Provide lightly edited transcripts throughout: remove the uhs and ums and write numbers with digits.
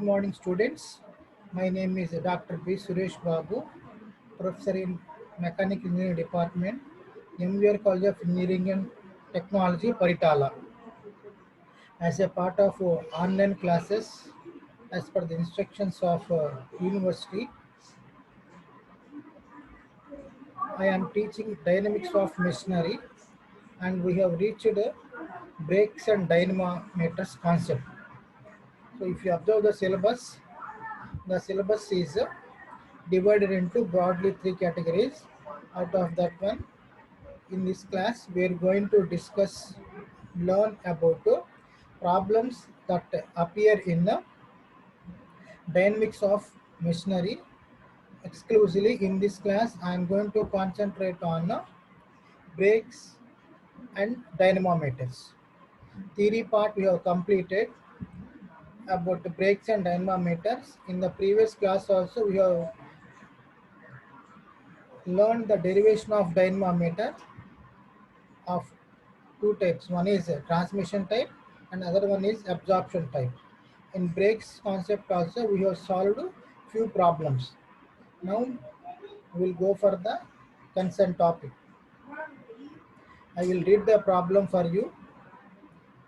morning, students. My name is Dr. B. Suresh Babu, Professor in Mechanical Engineering Department, MVR College of Engineering and Technology, Paritala. As a part of online classes, as per the instructions of university, I am teaching dynamics of machinery, and we have reached brakes and dynamometers concept. So, if you observe the syllabus is divided into broadly three categories. Out of that one, in this class, we are going to learn about problems that appear in dynamics of machinery. Exclusively in this class, I am going to concentrate on brakes and dynamometers. Theory part we have completed about the brakes and dynamometers. In the previous class also, we have learned the derivation of dynamometer of two types. One is transmission type and other one is absorption type. In brakes concept also we have solved few problems. Now we will go for the concerned topic. I will read the problem for you.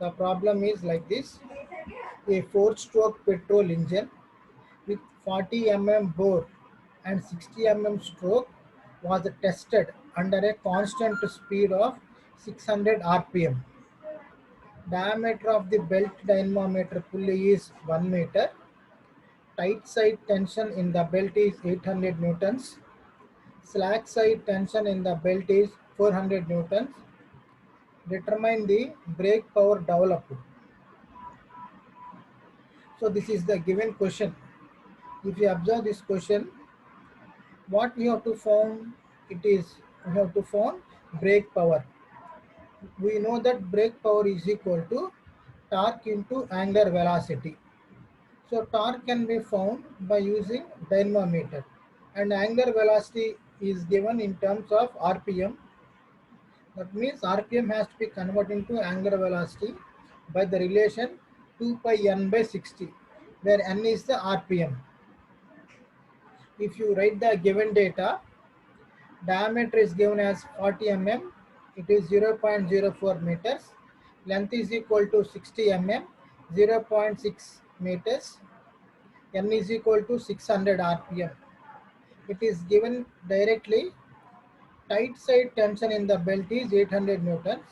The problem is like this. A 4-stroke petrol engine with 40 bore and 60 stroke was tested under a constant speed of 600 rpm. Diameter of the belt dynamometer pulley is 1 meter. Tight side tension in the belt is 800 newtons. Slack side tension in the belt is 400 newtons. Determine the brake power developed. So this is the given question. If you observe this question, what we have to find? It is we have to find brake power. We know that brake power is equal to torque into angular velocity. So torque can be found by using dynamometer, and angular velocity is given in terms of RPM. That means RPM has to be converted into angular velocity by the relation 2 pi n by 60, where n is the RPM. If you write the given data, diameter is given as 40 it is 0.04 meters. Length is equal to 60 0.6 meters. N is equal to 600 rpm. It is given directly. Tight side tension in the belt is 800 newtons.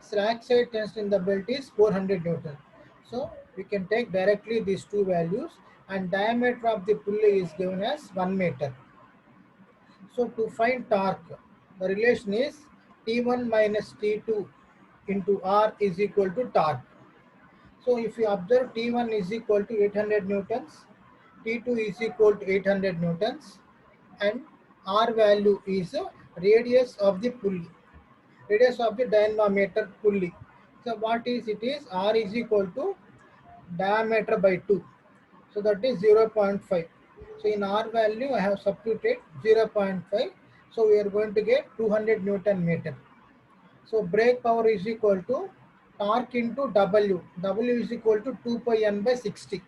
Slack side tension in the belt is 400 newtons. So we can take directly these two values, and diameter of the pulley is given as 1 meter. So to find torque, the relation is T1 minus T2 into R is equal to torque. So if you observe, T1 is equal to 800 newtons, T2 is equal to 800 newtons, and R value is radius of the pulley, radius of the dynamometer pulley. So what is it is R is equal to diameter by 2. So that is 0.5. So in R value I have substituted 0.5. So we are going to get 200 Newton meter. So brake power is equal to torque into W. W is equal to 2 pi n by 60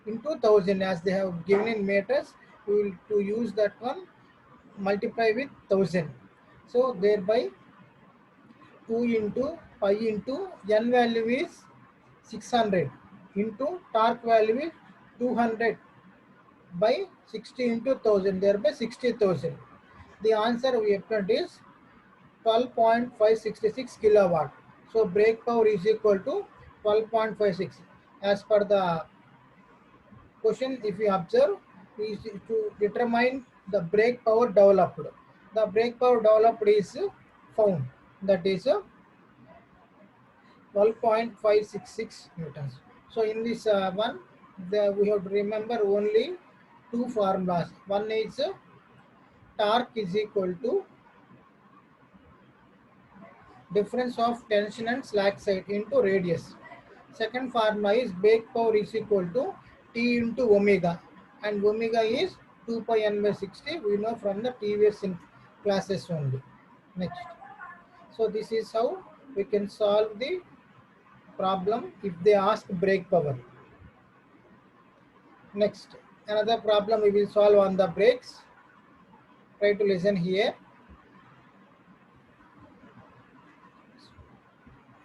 into 1000, as they have given in meters. We will to use that one, multiply with 1000. So thereby 2 into pi into n value is 600 into torque value is 200 by 60 into 1000, thereby 60,000. The answer we obtained is 12.566 kilowatt. So brake power is equal to 12.56. As per the question, if you observe, is to determine the brake power developed. The brake power developed is found, that is 12.566 newtons. So in this one, we have to remember only two formulas. One is torque is equal to difference of tension and slack side into radius. Second formula is brake power is equal to T into omega, and omega is 2 pi n by 60. We know from the previous classes only. Next. So this is how we can solve the problem if they ask brake power. Next, another problem we will solve on the brakes. Try to listen here.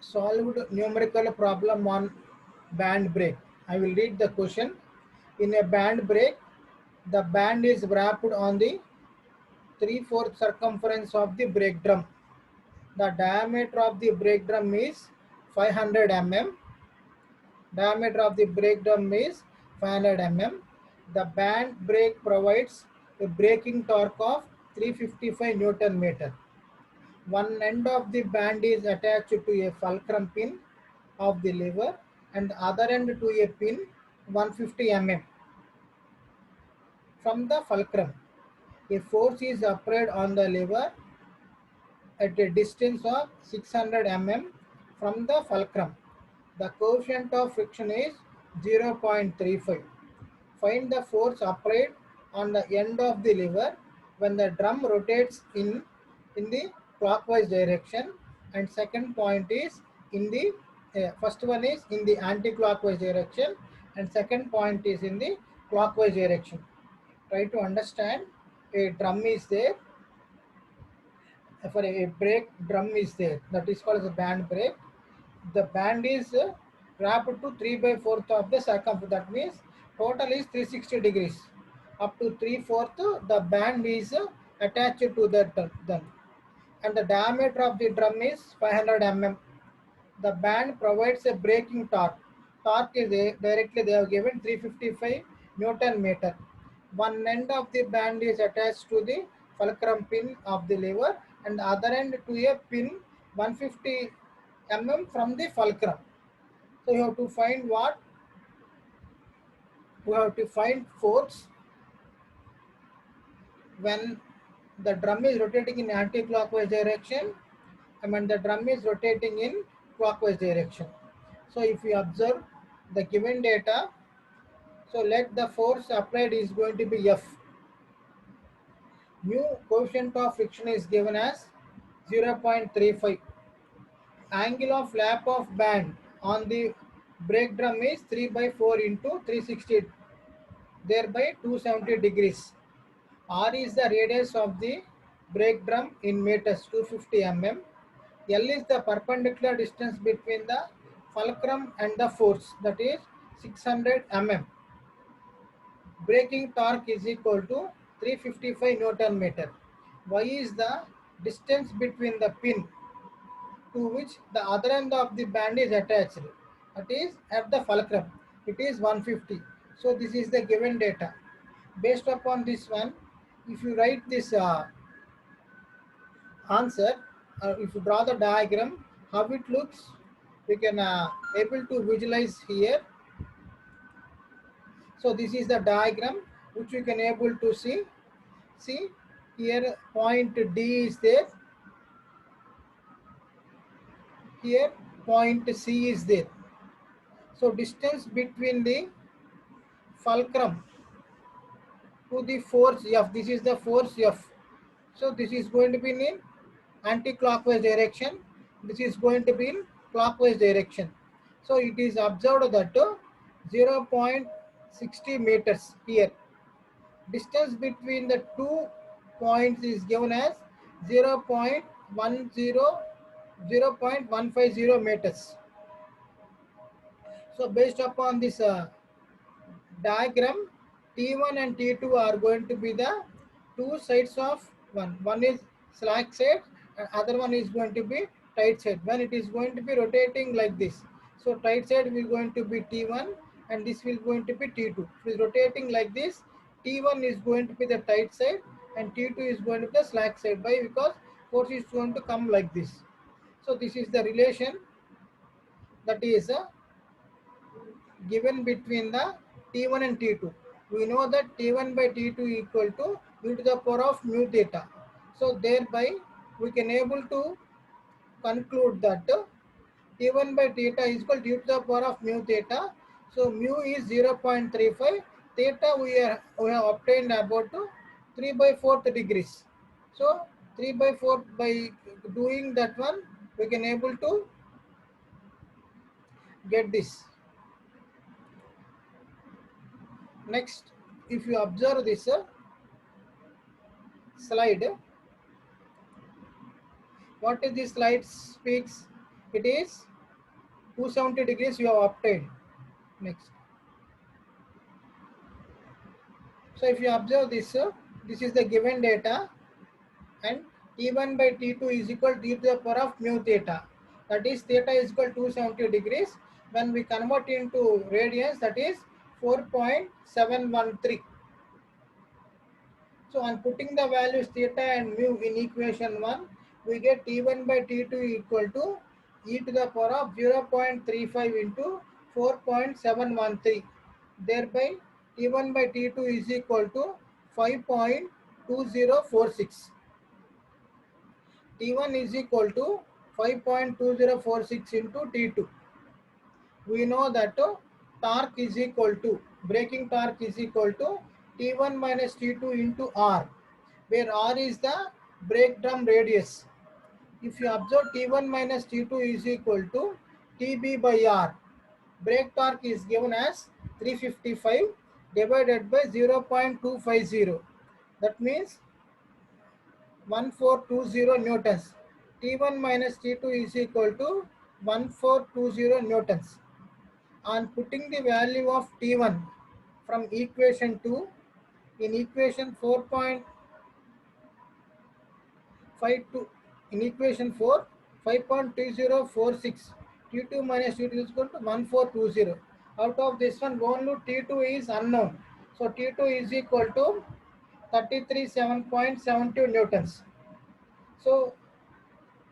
Solved numerical problem on band brake. I will read the question. In a band brake, the band is wrapped on the 3/4 circumference of the brake drum. The diameter of the brake drum is 500 mm. Diameter of the brake drum is 500 mm. The band brake provides a braking torque of 355 Newton meter. One end of the band is attached to a fulcrum pin of the lever and the other end to a pin 150 mm from the fulcrum. A force is applied on the lever at a distance of 600 mm from the fulcrum. The coefficient of friction is 0.35. Find the force applied on the end of the lever when the drum rotates in the clockwise direction, and second point is in the first one is in the anti-clockwise direction and second point is in the clockwise direction. Try to understand. A drum is there, for a brake drum is there, that is called as a band brake. The band is wrapped to 3/4 of the circumference. That means total is 360 degrees. Up to 3/4 the band is attached to the drum, and the diameter of the drum is 500 mm. The band provides a braking torque. Torque is directly they have given 355 Newton meter. One end of the band is attached to the fulcrum pin of the lever and the other end to a pin 150 mm from the fulcrum. So you have to find what? You have to find force when the drum is rotating in anti-clockwise direction and when the drum is rotating in clockwise direction. So if you observe the given data, so let the force applied is going to be F. Mu coefficient of friction is given as 0.35. Angle of flap of band on the brake drum is 3/4 into 360, thereby 270 degrees. R is the radius of the brake drum in meters, 250 mm. L is the perpendicular distance between the fulcrum and the force, that is 600 mm. Braking torque is equal to 355 Newton meter. Y is the distance between the pin to which the other end of the band is attached. That is at the fulcrum. It is 150. So this is the given data. Based upon this one, if you write this answer, if you draw the diagram, how it looks, we can able to visualize here. So this is the diagram which we can able to see. See here point D is there. Here point C is there. So distance between the fulcrum to the force F, this is the force F. So this is going to be in anti-clockwise direction. This is going to be in clockwise direction. So it is observed that 0.60 meters here. Distance between the 2 points is given as 0.150 meters. So based upon this diagram, T1 and T2 are going to be the two sides of one. One is slack side and other one is going to be tight side. When it is going to be rotating like this, so tight side will going to be T1 and this will going to be T2. It is rotating like this. T1 is going to be the tight side and T2 is going to be the slack side. Why? Because force is going to come like this. So this is the relation that is given between the T1 and T2. We know that T1 by T2 equal to e to the power of mu theta. So thereby we can able to conclude that T1 by theta is equal to e to the power of mu theta. So mu is 0.35. Theta we have obtained about 3/4 degrees. So 3/4 by doing that one we can able to get this. Next, if you observe this slide, what is this slide speaks? It is 270 degrees you have obtained. Next. So if you observe this, this is the given data, and T1 by T2 is equal to e to the power of mu theta. That is theta is equal to 270 degrees. When we convert into radians, that is 4.713. So on putting the values theta and mu in equation 1, we get T1 by T2 equal to e to the power of 0.35 into 4.713. Thereby T1 by T2 is equal to 5.2046. T1 is equal to 5.2046 into T2. We know that torque is equal to, braking torque is equal to T1 minus T2 into R, where R is the brake drum radius. If you observe T1 minus T2 is equal to TB by R, brake torque is given as 355 divided by 0.250. That means 1420 newtons. T1 minus T2 is equal to 1420 newtons. On putting the value of T1 from equation 2 in equation 4.52, in equation 4, 5.2046, T2 minus T2 is equal to 1420. Out of this one, only T2 is unknown. So T2 is equal to 33.7.72 newtons. So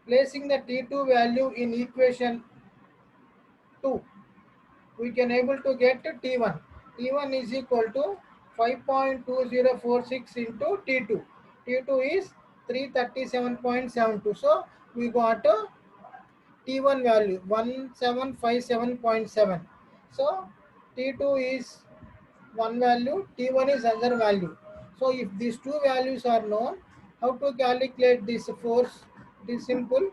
placing the T2 value in equation 2, we can able to get T1. T1 is equal to 5.2046 into T2. T2 is 337.72. So we got a T1 value 1757.7. So T2 is one value, T1 is another value. So if these two values are known, how to calculate this force? It is simple.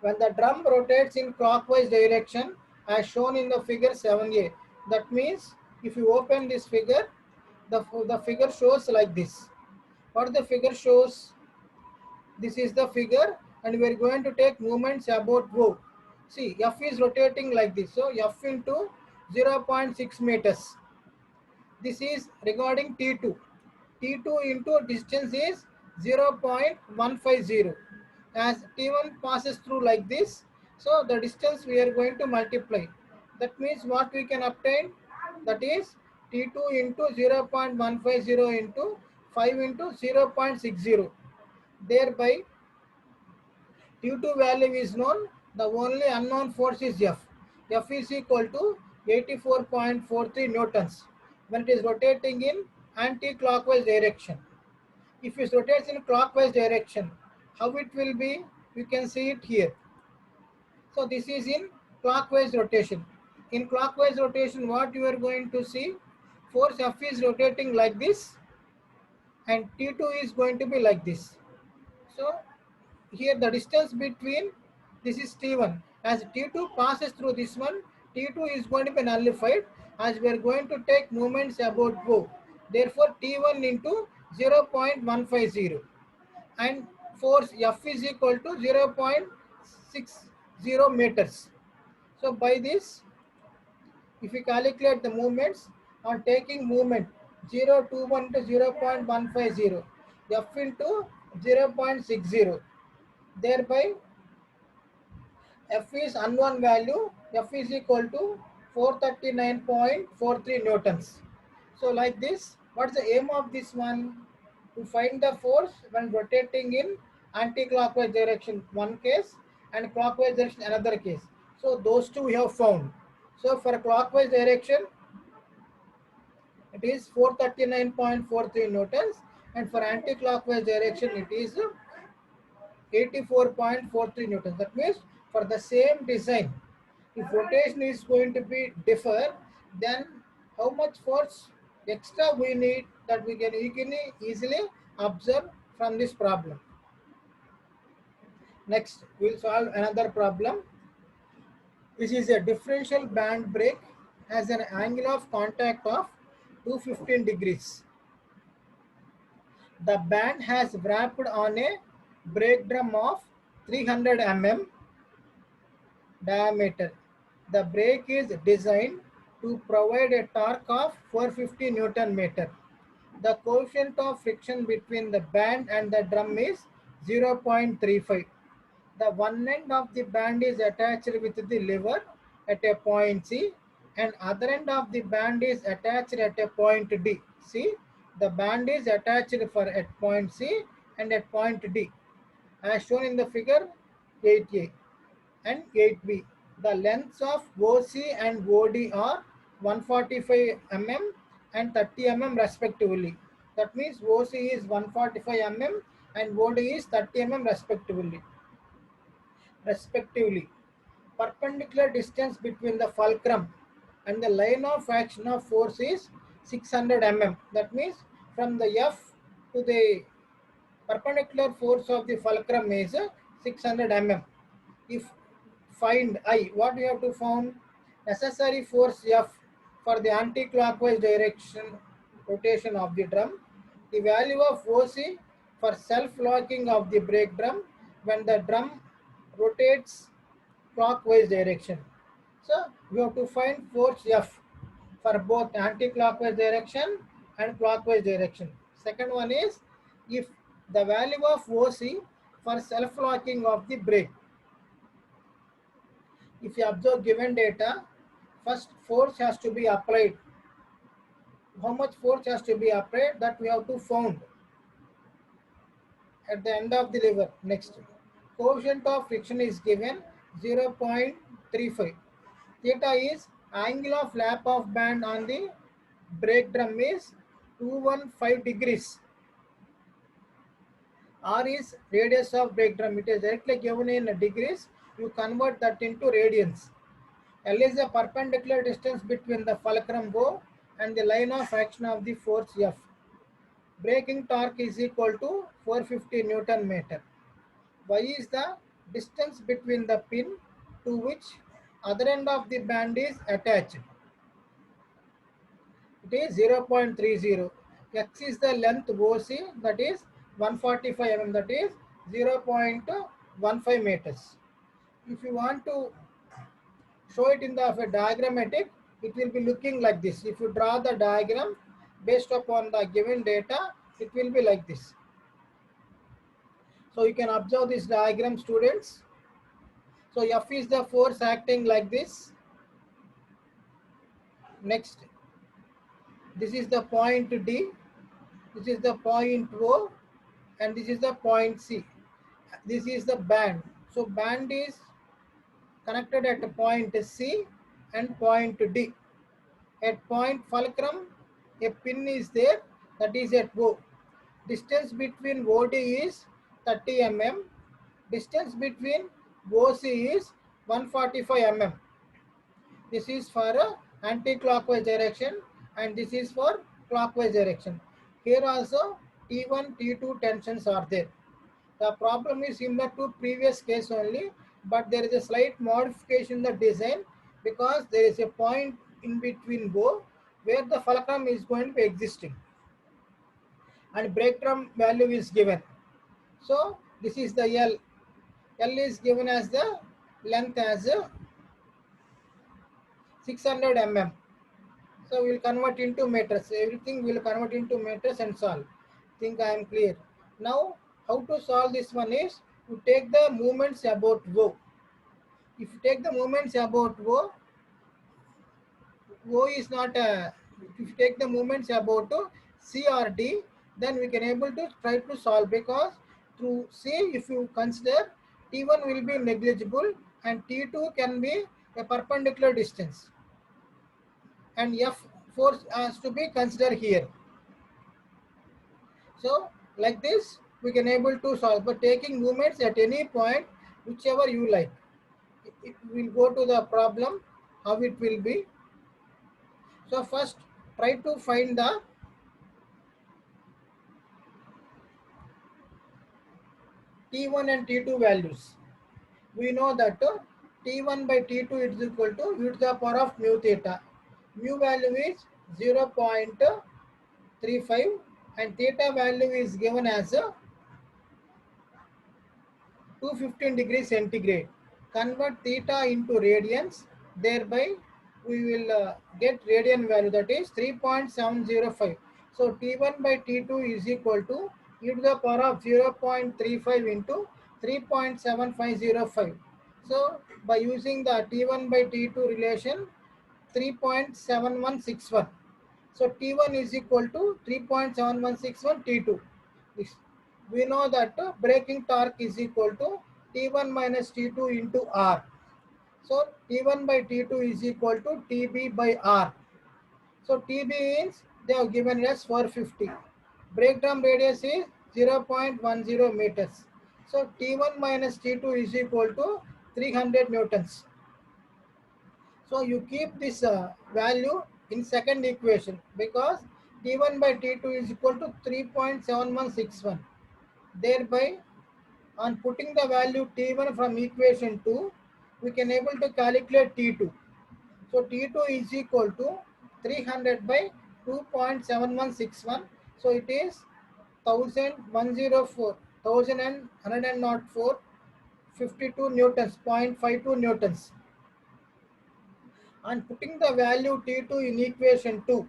When the drum rotates in clockwise direction as shown in the figure 7a, that means if you open this figure, the figure shows like this. What the figure shows? This is the figure, and we are going to take movements about O. See, F is rotating like this. So F into 0.6 meters. This is regarding T2. T2 into distance is 0.150. As T1 passes through like this, so the distance we are going to multiply. That means what we can obtain, that is T2 into 0.150 into 5 into 0.60. Thereby T2 value is known, the only unknown force is F. F is equal to 84.43 newtons when it is rotating in anti-clockwise direction. If it rotates in clockwise direction, how it will be? You can see it here. So this is in clockwise rotation. In clockwise rotation, what you are going to see? Force F is rotating like this, and T2 is going to be like this. So here the distance between, this is T1. As T2 passes through this one, T2 is going to be nullified as we are going to take moments about O. Therefore, T1 into 0.150 and force F is equal to 0.60 meters. So by this, if we calculate the movements on taking movement 0.21 to 0.150, F into 0.60. Thereby F is unknown value, F is equal to 439.43 newtons. So like this, what's the aim of this one? To find the force when rotating in anti-clockwise direction one case and clockwise direction another case. So those two we have found. So for clockwise direction, it is 439.43 newtons, and for anti-clockwise direction it is 84.43 newtons. That means for the same design, if rotation is going to be differ, then how much force extra we need, that we can easily observe from this problem. Next, we'll solve another problem. This is a differential band brake has an angle of contact of 215 degrees. The band has wrapped on a brake drum of 300 mm diameter. The brake is designed to provide a torque of 450 Newton meter. The coefficient of friction between the band and the drum is 0.35. The one end of the band is attached with the lever at a point C, and other end of the band is attached at a point D. See, the band is attached for at point C and at point D, as shown in the figure 8A and 8B. The lengths of OC and OD are 145 mm and 30 mm respectively. That means OC is 145 mm and OD is 30 mm respectively. Perpendicular distance between the fulcrum and the line of action of force is 600 mm. That means from the F to the perpendicular force of the fulcrum is 600 mm. If find I, what we have to find? Necessary force F for the anti-clockwise direction rotation of the drum. The value of OC for self-locking of the brake drum when the drum rotates clockwise direction. So we have to find force F for both anti-clockwise direction and clockwise direction. Second one is if the value of OC for self-locking of the brake. If you observe given data, first force has to be applied. How much force has to be applied, that we have to found at the end of the lever. Next, coefficient of friction is given 0.35. Theta is angle of lap of band on the brake drum is 215 degrees. R is radius of brake drum. It is directly given in degrees. You convert that into radians. L is the perpendicular distance between the fulcrum O and the line of action of the force F. Braking torque is equal to 450 Newton meter. Y is the distance between the pin to which other end of the band is attached. It is 0.30. X is the length OC, that is 145 mm, that is 0.15 meters. If you want to show it in the diagrammatic, it will be looking like this. If you draw the diagram based upon the given data, it will be like this. So you can observe this diagram, students. So F is the force acting like this. Next, this is the point D, this is the point O, and this is the point C. This is the band. So band is connected at point C and point D. At point fulcrum, a pin is there, that is at O. Distance between OD is 30 mm. Distance between OC is 145 mm. This is for anti-clockwise direction and this is for clockwise direction. Here also T1, T2 tensions are there. The problem is similar to previous case only, but there is a slight modification in the design because there is a point in between O where the fulcrum is going to be existing and brake drum value is given. So this is the L. L is given as the length as 600 mm. So we will convert into meters. Everything will convert into meters and solve. Think I am clear. Now how to solve this one is to take the moments about O. If you take the moments about O is not a, if you take the moments about C or D, then we can able to try to solve, because through C if you consider T1 will be negligible and T2 can be a perpendicular distance and F force has to be considered here. So like this we can able to solve, but taking moments at any point whichever you like. It will go to the problem how it will be. So first try to find the T1 and T2 values. We know that T1 by T2 is equal to u to the power of mu theta. mu value is 0.35 and theta value is given as 215 degrees centigrade. Convert theta into radians, thereby we will get radian value, that is 3.705. So T1 by T2 is equal to e to the power of 0.35 into 3.7505. So by using the T1 by T2 relation, 3.7161. So T1 is equal to 3.7161 T2. We know that braking torque is equal to T1 minus T2 into R. So T1 by T2 is equal to TB by R. So TB means they have given us 450. Breakdown radius is 0.10 meters. So T1 minus T2 is equal to 300 newtons. So you keep this value in second equation because T1 by T2 is equal to 3.7161. Thereby, on putting the value T1 from equation 2, we can able to calculate T2. So T2 is equal to 300 by 2.7161. So it is 1104, 1104, 52 newtons, 0.52 newtons. And putting the value T2 in equation 2,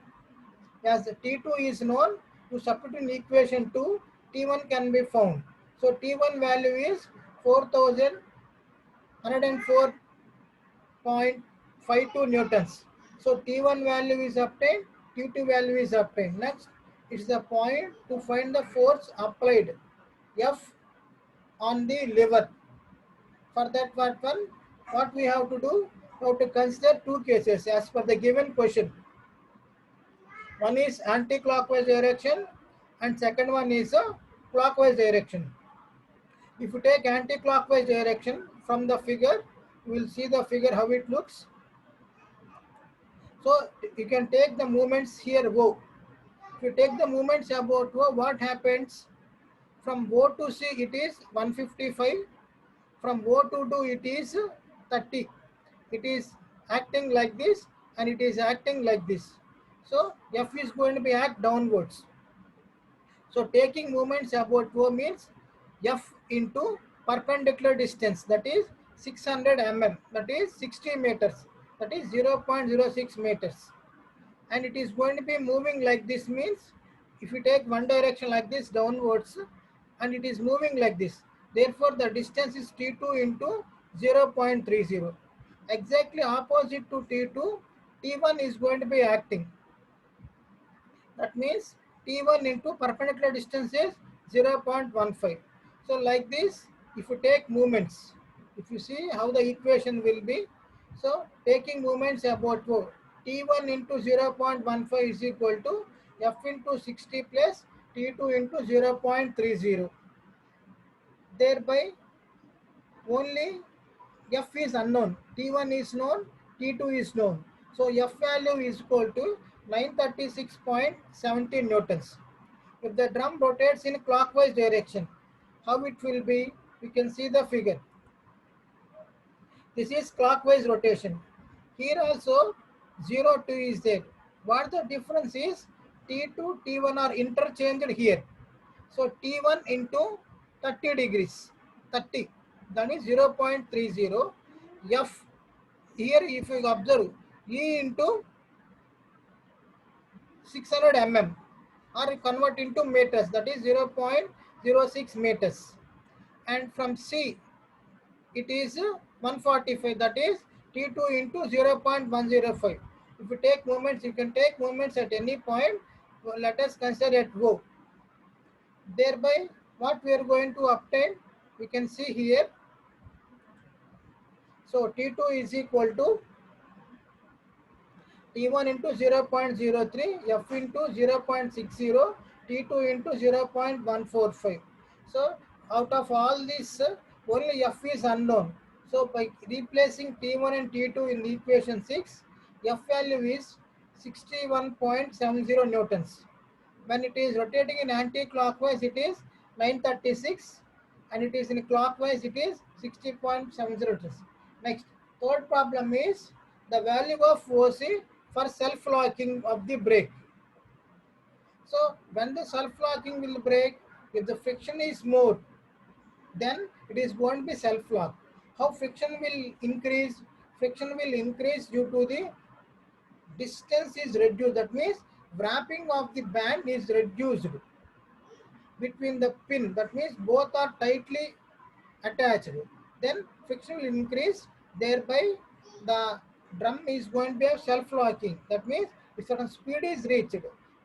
as T2 is known, to substitute in equation 2, T1 can be found. So T1 value is 4104.52 newtons. So T1 value is obtained, T2 value is obtained. Next, it's the point to find the force applied, F, on the lever. For that what we have to do? We have to consider two cases as per the given question. One is anti-clockwise direction and second one is a clockwise direction. If you take anti-clockwise direction from the figure, you will see the figure how it looks. So you can take the movements here O. If you take the movements about O, what happens? From O to C it is 155. From O to do it is 30. It is acting like this and it is acting like this. So F is going to be act downwards. So taking moments about O means F into perpendicular distance, that is 600 mm, that is 60 meters, that is 0.06 meters. And it is going to be moving like this means if you take one direction like this downwards and it is moving like this. Therefore, the distance is T2 into 0.30. Exactly opposite to T2, T1 is going to be acting. That means T1 into perpendicular distance is 0.15. So like this, if you take movements, if you see how the equation will be, so taking movements about O, T1 into 0.15 is equal to F into 60 plus T2 into 0.30. Thereby only F is unknown, T1 is known, T2 is known. So F value is equal to 936.70 newtons. If the drum rotates in clockwise direction, how it will be? You can see the figure. This is clockwise rotation. Here also 0, 2 is there. What the difference is? T2, T1 are interchanged here. So T1 into 30 degrees, 30, that is 0.30. F, here if you observe, E into 600 mm or convert into meters, that is 0.06 meters. And from C, it is 145, that is T2 into 0.105. If you take moments, you can take moments at any point. Let us consider at O. Thereby, what we are going to obtain, we can see here. So T2 is equal to T1 into 0.03, F into 0.60, T2 into 0.145. So out of all this, only F is unknown. So by replacing T1 and T2 in equation 6, F value is 61.70 newtons. When it is rotating in anti-clockwise, it is 936, and it is in clockwise, it is 60.70. Next, third problem is the value of OC for self-locking of the brake. So when the self-locking will break, if the friction is more, then it is going to be self-lock. How friction will increase? Friction will increase due to the distance is reduced. That means wrapping of the band is reduced between the pin. That means both are tightly attached. Then friction will increase. Thereby, the drum is going to be self-locking. That means if certain speed is reached,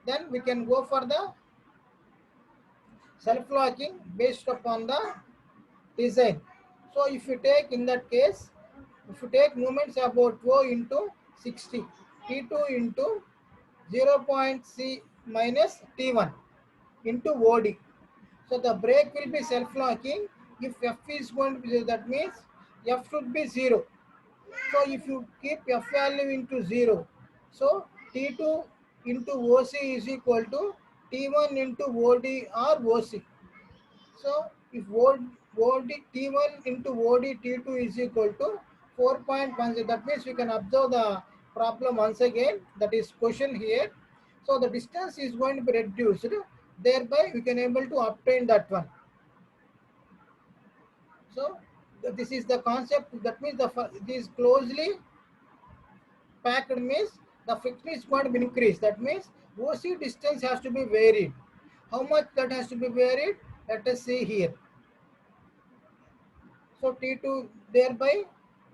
then we can go for the self-locking based upon the design. So if you take in that case, if you take movements about O into 60, T2 into 0.C minus T1 into OD. So the brake will be self-locking. If F is going to be 0, that means F should be 0. So if you keep F value into 0, so T2 into OC is equal to T1 into OD or OC. So if OD T1 into OD T2 is equal to 4.10, that means we can observe the problem once again. That is question here. So the distance is going to be reduced. Thereby we can able to obtain that one. So this is the concept. That means it is closely packed means the friction is going to be increased. That means OC distance has to be varied. How much that has to be varied? Let us see here. So T2 thereby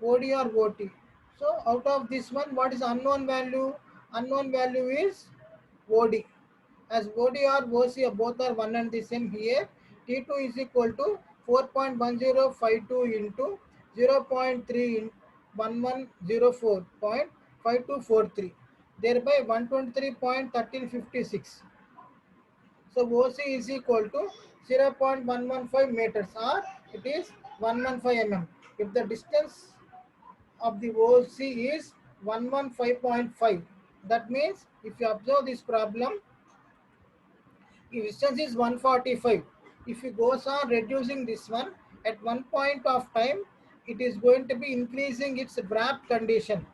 OD or OT. So out of this one, what is unknown value? Unknown value is OD. As OD or OC both are one and the same here. T2 is equal to 4.1052 into 0.3 1104.5243. Thereby 123.1356. So OC is equal to 0.115 meters or it is 115 mm. If the distance of the OC is 115.5, that means if you observe this problem, the distance is 145. If you goes on reducing this one, at one point of time, it is going to be increasing its wrap condition.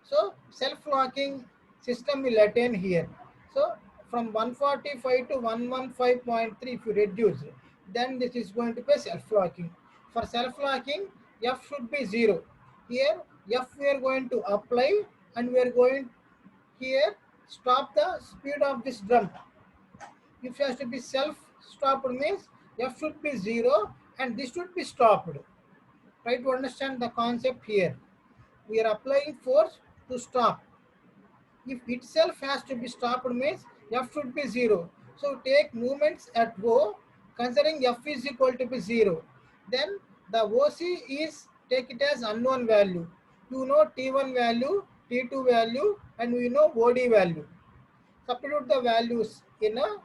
So self-locking system will attain here. So from 145 to 115.3, if you reduce, then this is going to be self-locking. For self-locking, F should be 0. Here, F we are going to apply and we are going here stop the speed of this drum. If it has to be self-stopped means F should be 0 and this should be stopped. Try to understand the concept here. We are applying force to stop. If itself has to be stopped means F should be 0. So take movements at O considering F is equal to be 0. Then the OC is take it as unknown value. You know T1 value, T2 value and we know OD value. Substitute the values in a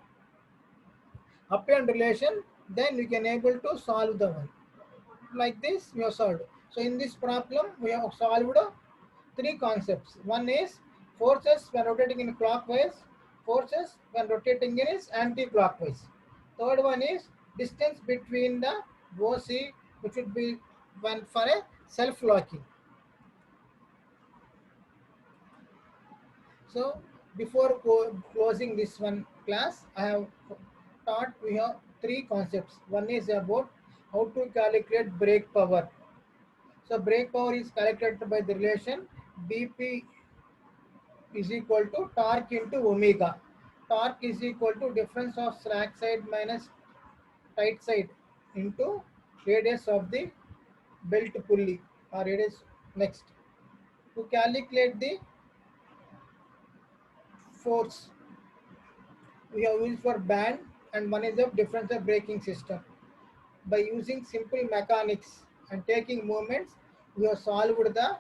append relation, then we can able to solve the one. Like this we have solved. So in this problem we have solved three concepts. One is forces when rotating in clockwise, forces when rotating in is anti-clockwise. Third one is distance between the OC, which would be one for a self-locking. So before closing this one class, I have taught we have three concepts. One is about how to calculate brake power. So brake power is calculated by the relation BP is equal to torque into omega. Torque is equal to difference of slack side minus tight side into radius of the belt pulley or radius. Next, to calculate the force, we have used for band and one is the differential braking system. By using simple mechanics and taking moments, we have solved the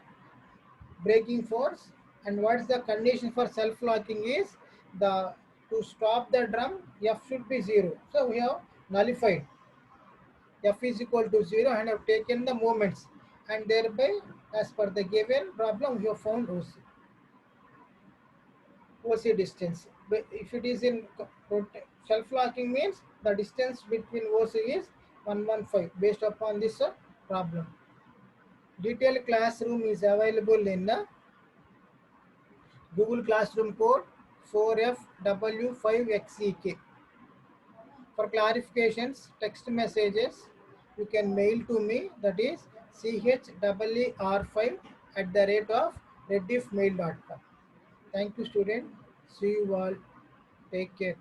braking force. And what is the condition for self-locking is the to stop the drum F should be 0. So we have nullified F is equal to 0 and have taken the moments and thereby as per the given problem we have found OC distance. But if it is in self-locking means the distance between OC is 115 based upon this problem. Detailed classroom is available in Google Classroom code 4FW5XEK. For clarifications, text messages, you can mail to me, that is CHEER5 at the rate of rediffmail.com. Thank you, student. See you all. Take care.